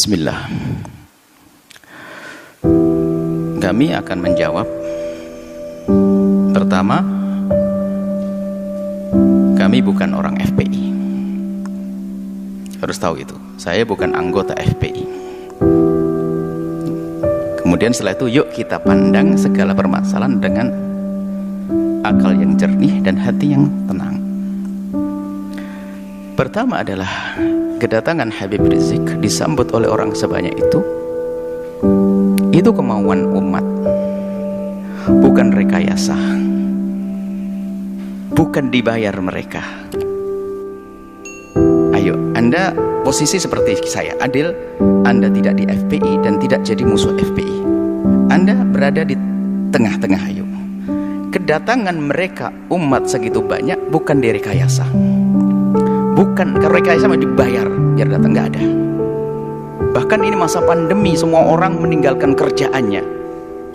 Bismillah. Kami akan menjawab. Pertama, kami bukan orang FPI. Harus tahu itu. Saya bukan anggota FPI. Kemudian setelah itu, yuk kita pandang segala permasalahan dengan akal yang jernih dan hati yang tenang. Pertama adalah kedatangan Habib Rizik disambut oleh orang sebanyak itu kemauan umat, bukan rekayasa, bukan dibayar mereka. Ayo, Anda posisi seperti saya, adil. Anda tidak di FPI dan tidak jadi musuh FPI. Anda berada di tengah-tengah. Ayo, kedatangan mereka umat segitu banyak bukan direkayasa, bukan rekayasa mau dibayar biar datang, nggak ada. Bahkan ini masa pandemi, semua orang meninggalkan kerjaannya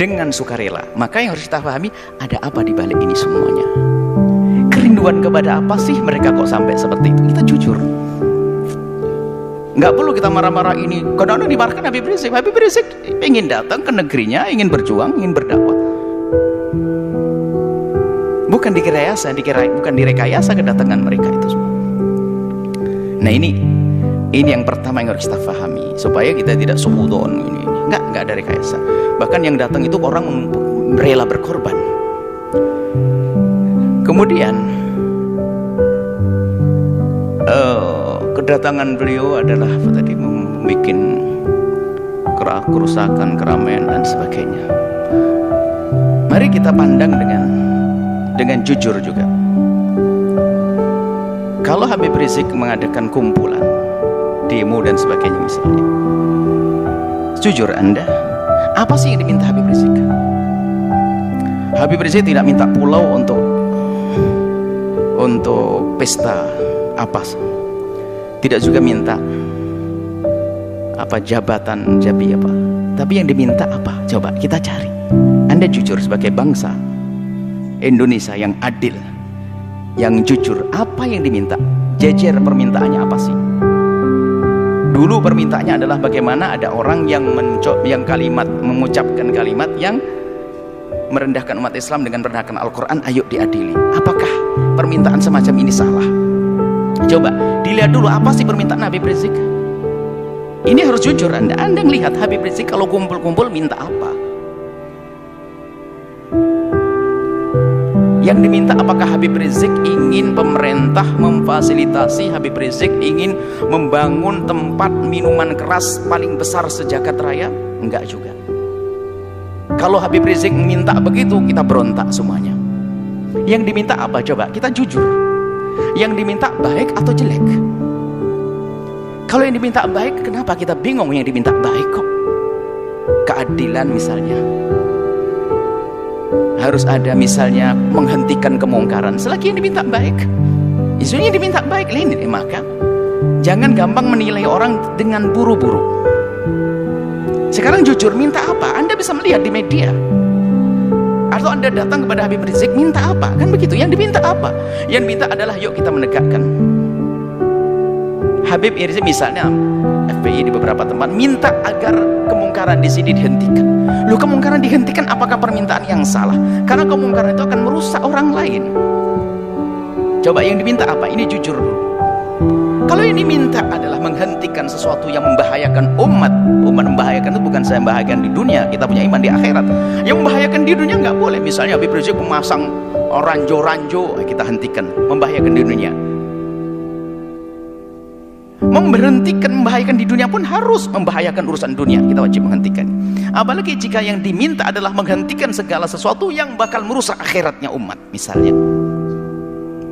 dengan sukarela. Maka yang harus kita pahami, ada apa di balik ini semuanya? Kerinduan kepada apa sih mereka kok sampai seperti itu? Kita jujur. Nggak perlu kita marah-marah ini. Kadang-kadang dimarahkan Habib Rizik. Habib Rizik ingin datang ke negerinya, ingin berjuang, ingin berdakwah. Bukan bukan direkayasa kedatangan mereka itu semua. Nah ini yang pertama yang harus kita pahami, supaya kita tidak suudon ini. Nggak ada rekayasa. Bahkan yang datang itu orang rela berkorban. Kemudian kedatangan beliau adalah tadi membuat kerusakan, keramaian dan sebagainya. Mari kita pandang dengan jujur juga. Kalau Habib Rizik mengadakan kumpulan, demo dan sebagainya misalnya, jujur Anda, apa sih yang diminta Habib Rizik? Habib Rizik tidak minta pulau untuk pesta apa, tidak juga minta jabatan jabi apa, tapi yang diminta apa? Coba kita cari. Anda jujur sebagai bangsa Indonesia yang adil, yang jujur, apa yang diminta? Jejer permintaannya apa sih? Dulu permintaannya adalah bagaimana ada orang yang mengucapkan kalimat yang merendahkan umat Islam dengan merendahkan Al-Quran, ayo diadili. Apakah permintaan semacam ini salah? Coba dilihat dulu apa sih permintaan Habib Rizik. Ini harus jujur. Anda melihat Habib Rizik kalau kumpul-kumpul minta apa? Yang diminta apakah Habib Rizik ingin pemerintah memfasilitasi, Habib Rizik ingin membangun tempat minuman keras paling besar sejagat raya? Enggak juga. Kalau Habib Rizik minta begitu, kita berontak semuanya. Yang diminta apa? Coba kita jujur. Yang diminta baik atau jelek? Kalau yang diminta baik, kenapa kita bingung yang diminta baik kok? Keadilan misalnya, harus ada misalnya menghentikan kemungkaran. Selagi yang diminta baik, isunya diminta baik, ini maka jangan gampang menilai orang dengan buru-buru. Sekarang jujur, minta apa? Anda bisa melihat di media. Atau Anda datang kepada Habib Rizik, minta apa? Kan begitu. Yang diminta apa? Yang diminta adalah yuk kita menegakkan. Habib Rizik misalnya FPI di beberapa tempat minta agar kemungkaran di sini dihentikan. Loh, kemungkaran dihentikan, apakah permintaan yang salah? Karena kemungkaran itu akan merusak orang lain. Coba yang diminta apa? Ini jujur dulu. Kalau yang diminta adalah menghentikan sesuatu yang membahayakan umat membahayakan itu bukan saya membahayakan di dunia, kita punya iman di akhirat. Yang membahayakan di dunia nggak boleh. Misalnya Habib Rizik memasang ranjo-ranjo, kita hentikan, membahayakan di dunia. Memberhentikan membahayakan di dunia pun harus membahayakan urusan dunia, kita wajib menghentikan. Apalagi jika yang diminta adalah menghentikan segala sesuatu yang bakal merusak akhiratnya umat misalnya.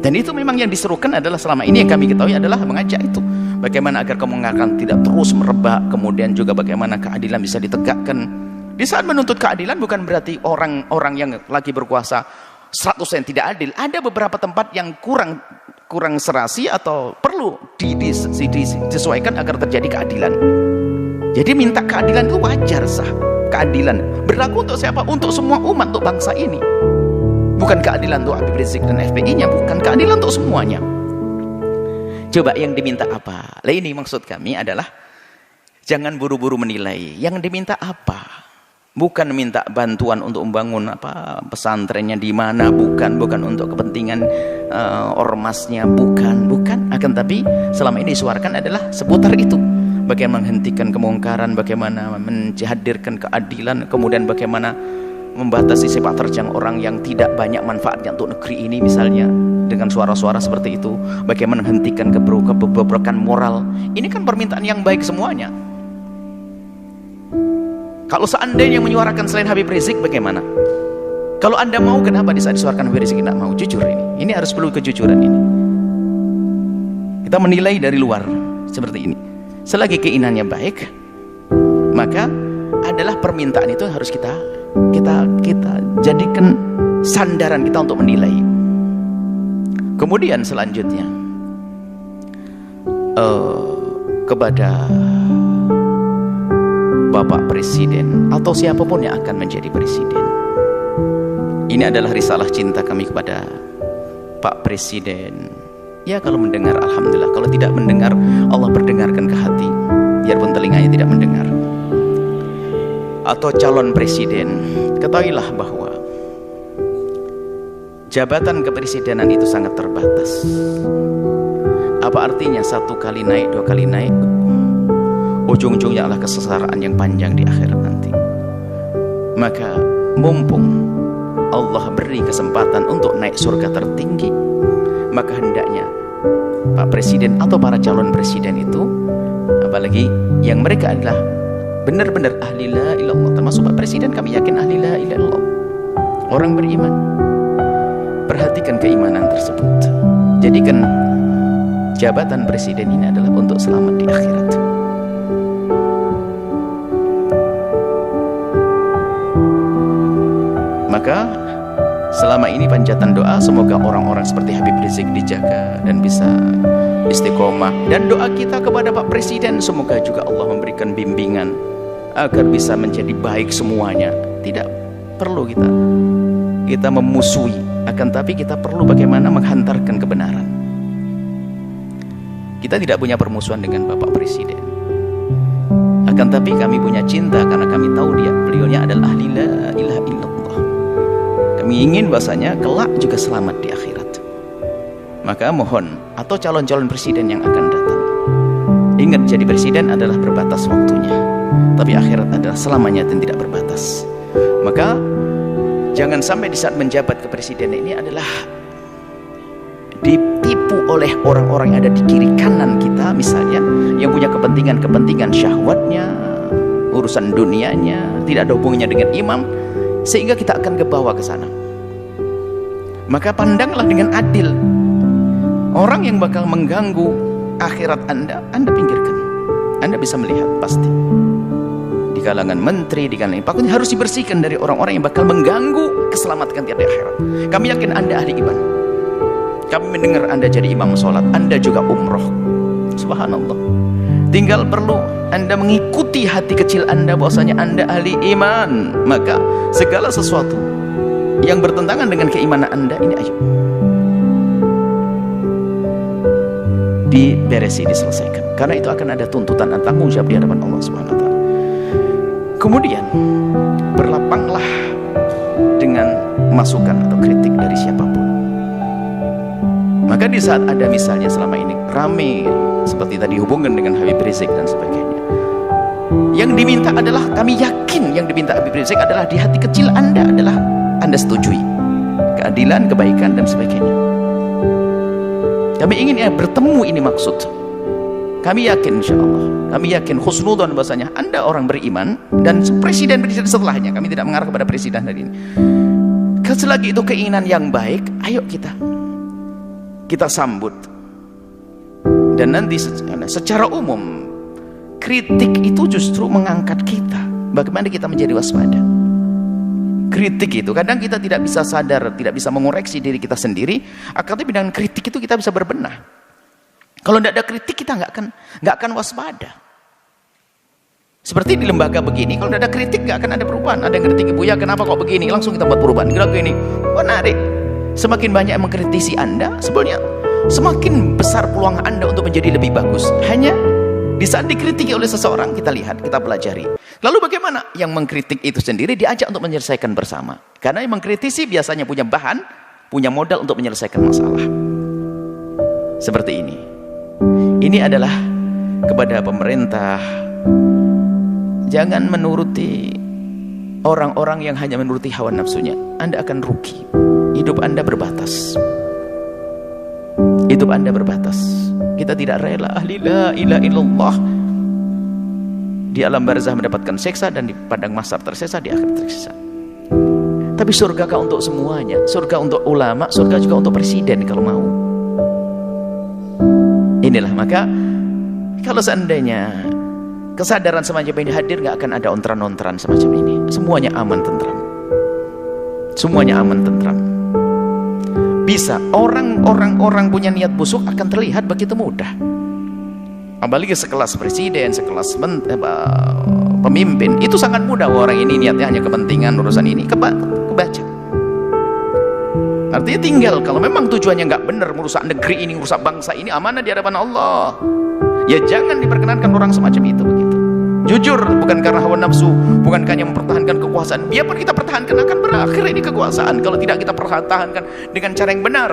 Dan itu memang yang diserukan adalah selama ini yang kami ketahui adalah mengajak itu, bagaimana agar kemungkaran tidak terus merebak, kemudian juga bagaimana keadilan bisa ditegakkan. Di saat menuntut keadilan bukan berarti orang-orang yang lagi berkuasa 100% tidak adil. Ada beberapa tempat yang kurang serasi atau perlu disesuaikan agar terjadi keadilan. Jadi minta keadilan itu wajar, sah. Keadilan berlaku untuk siapa? Untuk semua umat, untuk bangsa ini. Bukan keadilan untuk Habib Rizik dan FPI-nya, bukan, keadilan untuk semuanya. Coba yang diminta apa? Lah ini maksud kami adalah Jangan buru-buru menilai. Yang diminta apa? Bukan minta bantuan untuk membangun pesantrennya di mana, bukan untuk kepentingan ormasnya, bukan. Akan tapi selama ini disuarakan adalah seputar itu. Bagaimana menghentikan kemungkaran, bagaimana menghadirkan keadilan, kemudian bagaimana membatasi sepak terjang orang yang tidak banyak manfaatnya untuk negeri ini misalnya, dengan suara-suara seperti itu. Bagaimana menghentikan kebobrokan moral. Ini kan permintaan yang baik semuanya. Kalau seandainya yang menyuarakan selain Habib Rizik, bagaimana? Kalau Anda mau, kenapa di saat disuarakan Habib Rizik tidak mau? Jujur ini. Ini harus perlu kejujuran ini. Kita menilai dari luar seperti ini. Selagi keinginannya baik, maka adalah permintaan itu harus kita jadikan sandaran kita untuk menilai. Kemudian selanjutnya kepada Bapak Presiden atau siapapun yang akan menjadi presiden, ini adalah risalah cinta kami kepada Pak Presiden. Ya, kalau mendengar alhamdulillah, kalau tidak mendengar Allah perdengarkan ke hati, biarpun telinganya tidak mendengar. Atau calon presiden, ketahuilah bahwa jabatan kepresidenan itu sangat terbatas. Apa artinya satu kali naik, dua kali naik, ujung-ujungnya adalah kesengsaraan yang panjang di akhirat nanti. Maka mumpung Allah beri kesempatan untuk naik surga tertinggi, maka hendaknya Pak Presiden atau para calon presiden itu, apalagi yang mereka adalah benar-benar ahli la ilallah, termasuk Pak Presiden kami yakin ahli la ilallah, orang beriman, perhatikan keimanan tersebut. Jadikan jabatan presiden ini adalah untuk selamat di akhirat. Maka selama ini panjatan doa semoga orang-orang seperti Habib Rizik dijaga dan bisa istiqomah, dan doa kita kepada Pak Presiden semoga juga Allah memberikan bimbingan agar bisa menjadi baik semuanya. Tidak perlu kita memusuhi, akan tapi kita perlu bagaimana menghantarkan kebenaran. Kita tidak punya permusuhan dengan Bapak Presiden, akan tapi kami punya cinta karena kami tahu beliaunya adalah ahli la ilaha illallah. Kami ingin bahasanya kelak juga selamat di akhirat. Maka mohon, atau calon-calon presiden yang akan datang, ingat, jadi presiden adalah berbatas waktunya, tapi akhirat adalah selamanya dan tidak berbatas. Maka jangan sampai di saat menjabat kepresidenan ini adalah ditipu oleh orang-orang yang ada di kiri kanan kita misalnya, yang punya kepentingan syahwatnya, urusan dunianya, tidak ada hubungannya dengan imam, sehingga kita akan kebawa ke sana. Maka pandanglah dengan adil. Orang yang bakal mengganggu akhirat Anda pinggirkan. Anda bisa melihat pasti di kalangan menteri, di kalangan pakun harus dibersihkan dari orang-orang yang bakal mengganggu keselamatan kita di akhirat. Kami yakin Anda ahli iman. Kami mendengar Anda jadi imam sholat, Anda juga umroh. Subhanallah. Tinggal perlu Anda mengikuti hati kecil Anda bahwasanya Anda ahli iman. Maka segala sesuatu yang bertentangan dengan keimanan Anda ini, ayo diberesi, diselesaikan. Karena itu akan ada tuntutan dan tanggung jawab di hadapan Allah Subhanahu wa taala. Kemudian berlapanglah dengan masukan atau kritik dari siapapun. Maka di saat ada misalnya selama ini rame seperti tadi hubungan dengan Habib Rizik dan sebagainya, yang diminta adalah, kami yakin yang diminta Habib Rizik adalah di hati kecil Anda adalah Anda setujui keadilan, kebaikan dan sebagainya. Kami ingin ya bertemu, ini maksud. Kami yakin insyaallah, kami yakin husnudzon bahasanya Anda orang beriman, dan presiden setelahnya. Kami tidak mengarah kepada presiden hari ini. Selagi itu keinginan yang baik, ayo kita sambut. Dan nanti secara umum kritik itu justru mengangkat kita. Bagaimana kita menjadi waspada. Kritik itu kadang kita tidak bisa sadar, tidak bisa mengoreksi diri kita sendiri. Tapi dengan kritik itu kita bisa berbenah. Kalau tidak ada kritik kita nggak akan waspada. Seperti di lembaga begini, kalau tidak ada kritik nggak akan ada perubahan. Ada yang kritik, Buya kenapa kok begini, langsung kita buat perubahan. Kira gini, menarik. Semakin banyak yang mengkritisi Anda, sebenarnya semakin besar peluang Anda untuk menjadi lebih bagus. Hanya Di saat dikritiki oleh seseorang, kita lihat, kita pelajari. Lalu bagaimana? Yang mengkritik itu sendiri diajak untuk menyelesaikan bersama. Karena yang mengkritisi biasanya punya bahan, punya modal untuk menyelesaikan masalah. Seperti ini. Ini adalah kepada pemerintah. Jangan menuruti orang-orang yang hanya menuruti hawa nafsunya. Anda akan rugi. Hidup Anda berbatas. Hidup Anda berbatas. Kita tidak rela ahli la ilaha illallah di alam barzah mendapatkan seksa, dan di padang mahsyar tersiksa, di akhirat tersiksa. Tapi surga kah untuk semuanya? Surga untuk ulama, surga juga untuk presiden kalau mau. Inilah, maka kalau seandainya kesadaran semacam ini hadir, nggak akan ada ontran-ontran semacam ini. Semuanya aman tentram. Semuanya aman tentram. Bisa orang punya niat busuk akan terlihat begitu mudah. Apalagi sekelas presiden, sekelas pemimpin, itu sangat mudah. Orang ini niatnya hanya kepentingan urusan ini, kebaca. Artinya tinggal, kalau memang tujuannya nggak benar, merusak negeri ini, merusak bangsa ini, amanah di hadapan Allah, ya jangan diperkenankan orang semacam itu begitu. Jujur, bukan karena hawa nafsu, bukan hanya mempertahankan kekuasaan. Biarpun kita pertahankan, akan berakhir ini kekuasaan kalau tidak kita pertahankan dengan cara yang benar.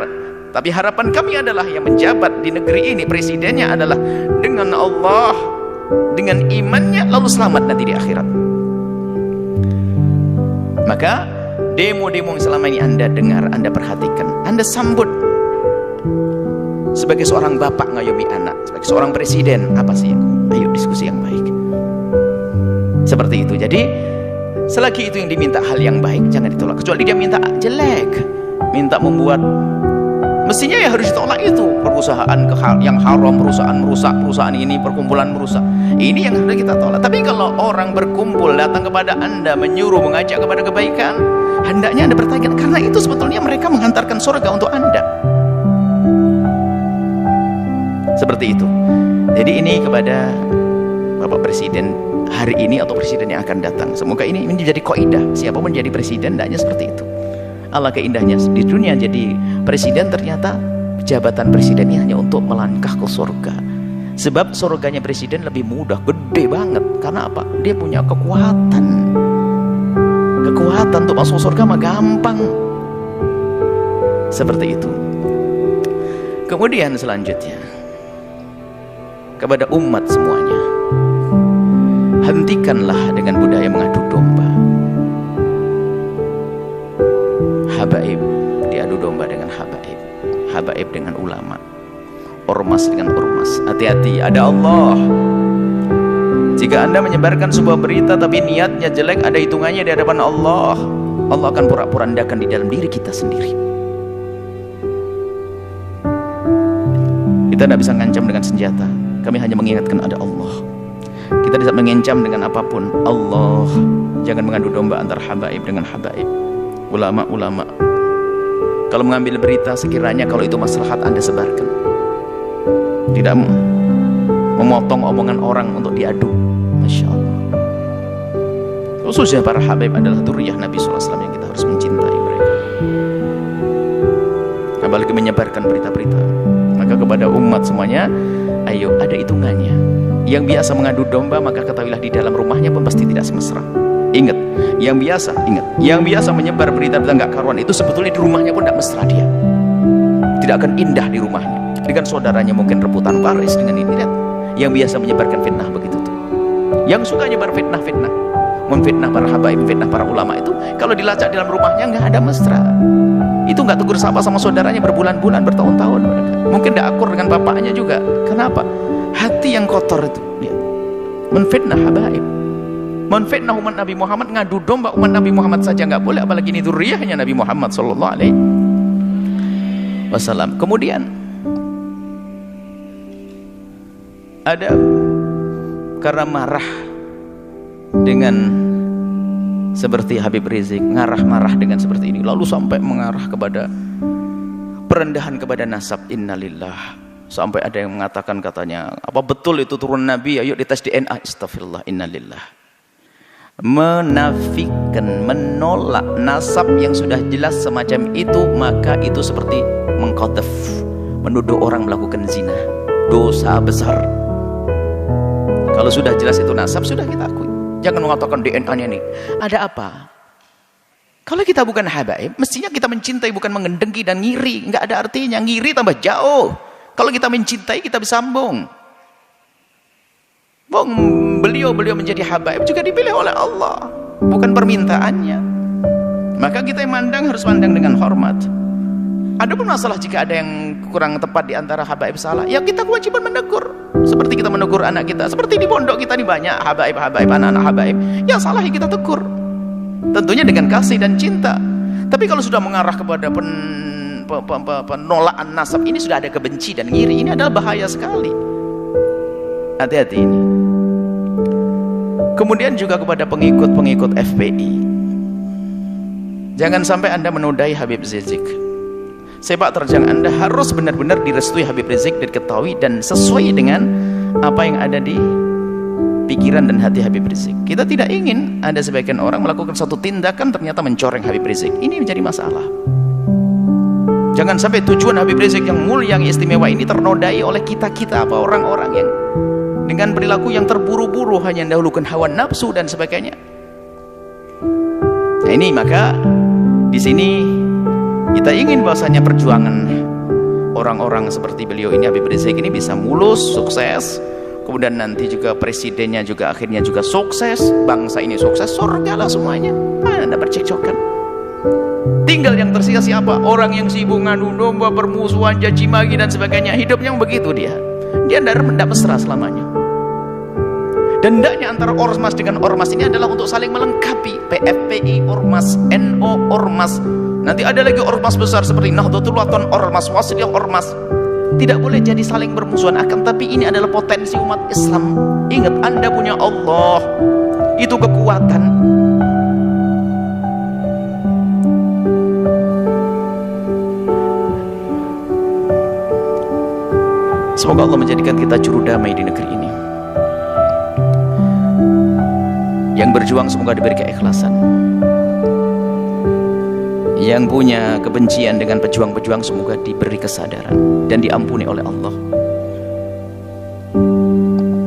Tapi harapan kami adalah yang menjabat di negeri ini, presidennya adalah dengan Allah, dengan imannya, lalu selamat nanti di akhirat. Maka demo-demo yang selama ini Anda dengar, Anda perhatikan, Anda sambut sebagai seorang bapak ngayomi anak, sebagai seorang presiden, apa sih? Ayo diskusi yang baik. Seperti itu. Jadi selagi itu yang diminta hal yang baik, jangan ditolak. Kecuali dia minta jelek, minta membuat, mestinya ya harus ditolak itu. Perusahaan yang haram, perusahaan merusak, perusahaan ini, perkumpulan merusak, ini yang harus kita tolak. Tapi kalau orang berkumpul datang kepada Anda, menyuruh, mengajak kepada kebaikan, hendaknya Anda bertanya, karena itu sebetulnya mereka menghantarkan surga untuk Anda. Seperti itu. Jadi ini kepada Bapak Presiden hari ini atau presiden yang akan datang, semoga ini menjadi kaidah. Siapapun jadi presiden, hendaknya seperti itu. Allah keindahnya di dunia jadi presiden, ternyata jabatan presiden ini hanya untuk melangkah ke surga. Sebab surganya presiden lebih mudah, gede banget. Karena apa? Dia punya kekuatan. Kekuatan untuk masuk surga mah gampang. Seperti itu. Kemudian selanjutnya, kepada umat semuanya, hentikanlah dengan budaya mengadu domba. Habaib diadu domba dengan habaib, habaib dengan ulama, ormas dengan ormas. Hati-hati, ada Allah. Jika Anda menyebarkan sebuah berita tapi niatnya jelek, ada hitungannya di hadapan Allah. Allah akan porak-porandakan di dalam diri kita sendiri. Kita tidak bisa ngancam dengan senjata. Kami hanya mengingatkan ada Allah. Kita tidak mengancam dengan apapun. Allah. Jangan mengadu domba antara habaib dengan habaib, ulama-ulama. Kalau mengambil berita, sekiranya kalau itu maslahat, Anda sebarkan. Tidak memotong omongan orang untuk diadu. Masya Allah. Khususnya para habaib adalah dzurriyyah Nabi SAW yang kita harus mencintai mereka. Apalagi menyebarkan berita-berita. Maka kepada umat semuanya, ayo, ada hitungannya. Yang biasa mengadu domba, maka ketahuilah di dalam rumahnya pun pasti tidak semesra. Ingat, yang biasa menyebar berita-berita nggak karuan itu sebetulnya di rumahnya pun tidak mesra dia. Tidak akan indah di rumahnya. Dengan saudaranya mungkin rebutan waris dengan ini. Lihat, yang biasa menyebarkan fitnah begitu tuh. Yang suka nyebar fitnah-fitnah, memfitnah para habaib, fitnah para ulama itu, kalau dilacak dalam rumahnya nggak ada mesra. Itu nggak tegur sapa sama saudaranya berbulan-bulan, bertahun-tahun. Mungkin tidak akur dengan bapaknya juga. Kenapa? Hati yang kotor itu. Lihat, menfitnah habaib, menfitnah umat Nabi Muhammad, ngadu domba umat Nabi Muhammad saja nggak boleh, apalagi ini dzurriyyahnya Nabi Muhammad sallallahu alaihi wasallam. Kemudian ada karena marah dengan seperti Habib Rizik, marah dengan seperti ini, lalu sampai mengarah kepada perendahan kepada nasab. Innalillah. Sampai ada yang mengatakan, katanya, apa betul itu turun Nabi? Ayo dites DNA. Astagfirullah, innalillah. Menafikan, menolak nasab yang sudah jelas semacam itu, maka itu seperti mengqadzaf, menuduh orang melakukan zina, dosa besar. Kalau sudah jelas itu nasab, sudah kita akui. Jangan mengatakan DNA-nya nih. Ada apa? Kalau kita bukan habaib, mestinya kita mencintai, bukan mengendengki dan ngiri. Nggak ada artinya. Ngiri tambah jauh. Kalau kita mencintai, kita bersambung. Beliau menjadi habaib juga dipilih oleh Allah, bukan permintaannya. Maka kita yang mandang harus mandang dengan hormat. Ada pun masalah jika ada yang kurang tepat di antara habaib salah, ya kita kewajiban menegur. Seperti kita menegur anak kita, seperti di pondok kita ini banyak habaib-habaib, anak-anak habaib. Yang salah ya kita tegur. Tentunya dengan kasih dan cinta. Tapi kalau sudah mengarah kepada penolakan nasab, ini sudah ada kebenci dan ngiri. Ini adalah bahaya sekali. Hati-hati ini. Kemudian juga kepada pengikut-pengikut FPI. Jangan sampai Anda menodai Habib Rizik. Sepak terjang Anda harus benar-benar direstui Habib Rizik, diketahui dan sesuai dengan apa yang ada di pikiran dan hati Habib Rizik. Kita tidak ingin ada sebagian orang melakukan satu tindakan ternyata mencoreng Habib Rizik. Ini menjadi masalah. Jangan sampai tujuan Habib Rizik yang mulia, yang istimewa ini ternodai oleh kita-kita, apa orang-orang yang dengan perilaku yang terburu-buru, hanya mendahulukan hawa nafsu dan sebagainya. Nah ini maka di sini kita ingin bahwasanya perjuangan orang-orang seperti beliau ini, Habib Rizik ini, bisa mulus, sukses. Kemudian nanti juga presidennya juga akhirnya juga sukses, bangsa ini sukses, surga lah semuanya. Anda bercekcokan. Tinggal yang tersisa siapa? Orang yang sibuk ngadu domba, permusuhan, caci maki dan sebagainya. Hidupnya begitu dia. Dia tidak mesra selamanya. Dan hendaknya antara ormas dengan ormas ini adalah untuk saling melengkapi. PFPI ormas, NO ormas. Nanti ada lagi ormas besar seperti Nahdlatul Wathon ormas, Wasliyah ormas. Tidak boleh jadi saling bermusuhan, akan tapi ini adalah potensi umat Islam. Ingat, Anda punya Allah, itu kekuatan. Semoga Allah menjadikan kita juru damai di negeri ini. Yang berjuang semoga diberi keikhlasan. Yang punya kebencian dengan pejuang-pejuang semoga diberi kesadaran dan diampuni oleh Allah.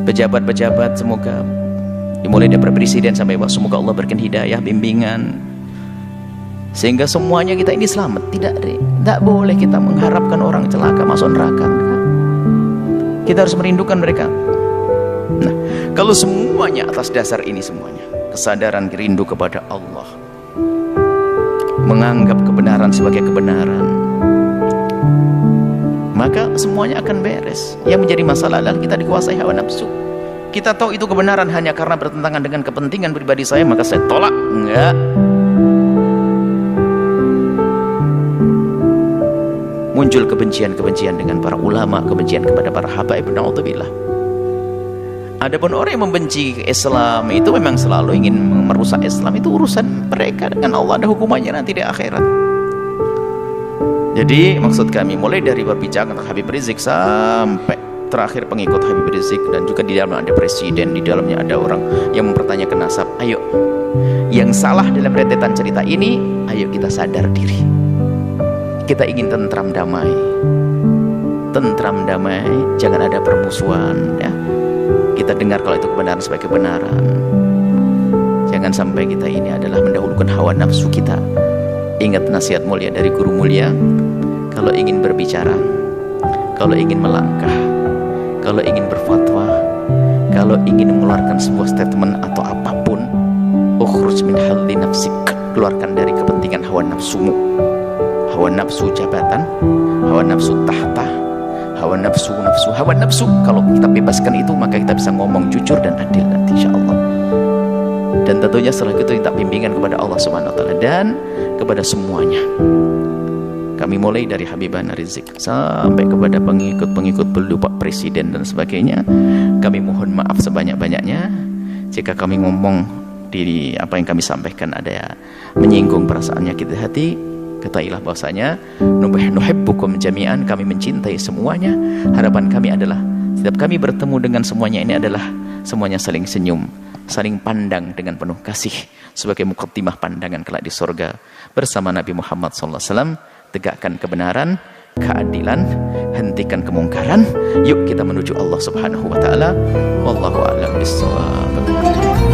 Pejabat-pejabat semoga dimulai dari presiden sampai bawah, semoga Allah berikan hidayah, bimbingan, sehingga semuanya kita ini selamat. Tidak boleh kita mengharapkan orang celaka masuk neraka. Kita harus merindukan mereka. Nah, kalau semuanya atas dasar ini, semuanya kesadaran, rindu kepada Allah, menganggap kebenaran sebagai kebenaran, maka semuanya akan beres. Yang menjadi masalah adalah kita dikuasai hawa nafsu. Kita tahu itu kebenaran, hanya karena bertentangan dengan kepentingan pribadi saya, maka saya tolak. Enggak. Muncul kebencian-kebencian dengan para ulama, kebencian kepada para habaib, na'udzubillah. Adapun orang yang membenci Islam itu memang selalu ingin merusak Islam, itu urusan mereka dengan Allah, ada hukumannya nanti di akhirat. Jadi maksud kami mulai dari berbicara tentang Habib Rizik sampai terakhir pengikut Habib Rizik, dan juga di dalamnya ada presiden, di dalamnya ada orang yang mempertanyakan nasab. Ayo, yang salah dalam rentetan cerita ini, ayo kita sadar diri. Kita ingin tentram damai, jangan ada permusuhan ya. Kita dengar kalau itu kebenaran sebagai kebenaran. Jangan sampai kita ini adalah mendahulukan hawa nafsu kita. Ingat nasihat mulia dari guru mulia, kalau ingin berbicara, kalau ingin melangkah, kalau ingin berfatwa, kalau ingin mengeluarkan sebuah statement atau apapun, ukhruj min halli nafsik, keluarkan dari kepentingan hawa nafsumu. Hawa nafsu jabatan, hawa nafsu tahta, hawa nafsu. Kalau kita bebaskan itu, maka kita bisa ngomong jujur dan adil nanti insyaallah. Dan tentunya setelah itu kita bimbingan kepada Allah Subhanahu wa taala dan kepada semuanya. Kami mulai dari Habibana Rizik sampai kepada pengikut-pengikut beliau, Pak Presiden dan sebagainya. Kami mohon maaf sebanyak-banyaknya jika kami ngomong di apa yang kami sampaikan ada menyinggung perasaan nyakit hati. Ketahuilah bahwasanya nuhibbukum jami'an, kami mencintai semuanya. Harapan kami adalah setiap kami bertemu dengan semuanya ini adalah semuanya saling senyum, saling pandang dengan penuh kasih sebagai muqaddimah pandangan kelak di surga bersama Nabi Muhammad SAW. Tegakkan kebenaran, keadilan, hentikan kemungkaran. Yuk kita menuju Allah Subhanahu wa taala. Wallahu a'lam bishawab.